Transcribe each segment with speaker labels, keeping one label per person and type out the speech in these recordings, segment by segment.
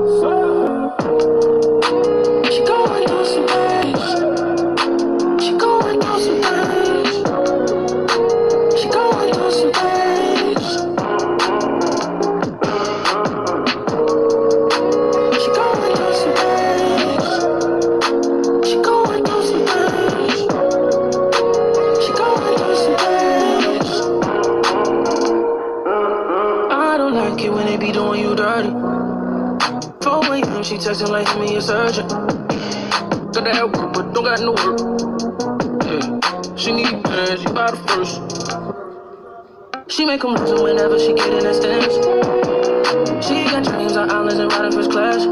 Speaker 1: She going through some things. She going through some things. She going through some things. She going through some things. She going through some things. She going through some things. I don't like it when they be doing you dirty. 4 a.m. she texting like me a surgeon. Got the hair work, but don't got no work. Yeah. She need plans, she buy the first. She make them listen whenever she get in that stance. She got dreams on islands and riding first class.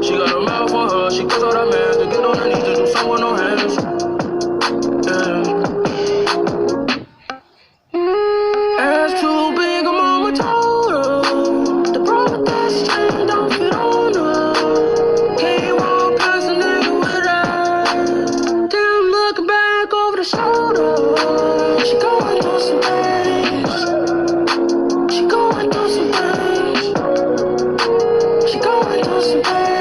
Speaker 1: She got a mouth for her, she goes out her man to get on her knees to do something with no hands. Yeah. Ass too big, her mama told her. The problem that's chain don't fit on her. Can't walk past a nigga with eyes. Damn, looking back over the shoulder. She going through some things. She going through some things. She going through some things.